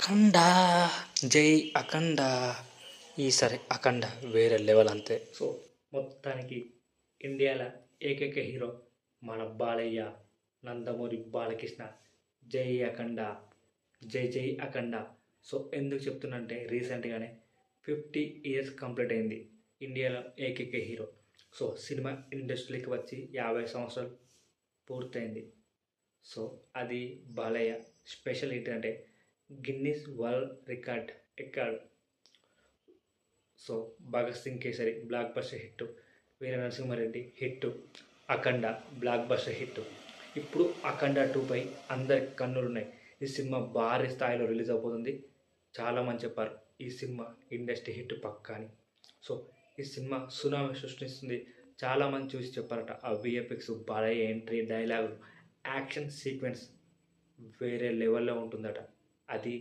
అఖండ జై అఖండ ఈసారి అఖండ వేరే లెవెల్ అంతే. సో మొత్తానికి ఇండియాలో ఏకైక హీరో మన బాలయ్య, నందమూరి బాలకృష్ణ. జై అఖండ, జై జై అఖండ. సో ఎందుకు చెప్తున్నంటే రీసెంట్గానే 50 years కంప్లీట్ అయింది ఇండియాలో ఏకైక హీరో. సో సినిమా ఇండస్ట్రీకి వచ్చి 50 సంవత్సరాలు పూర్తయింది. సో అది బాలయ్య. స్పెషల్ ఏంటంటే గిన్నీస్ వరల్డ్ రికార్డ్ ఎక్కాడు. So Bhagat Singh Kesari blockbuster hit, Veera Narasimha Reddy hit, Akhanda blockbuster hit. ఇప్పుడు అఖండ 2పై అందరి కన్నులున్నాయి. ఈ సినిమా భారీ స్థాయిలో రిలీజ్ అయిపోతుంది. చాలామంది చెప్పారు ఈ సినిమా ఇండస్ట్రీ హిట్ పక్కా అని. సో ఈ సినిమా సునామీ సృష్టిస్తుంది. చాలామంది చూసి చెప్పారట. ఆ VFX, Balayya entry, dialogue, action sequence వేరే లెవెల్లో ఉంటుందట. అది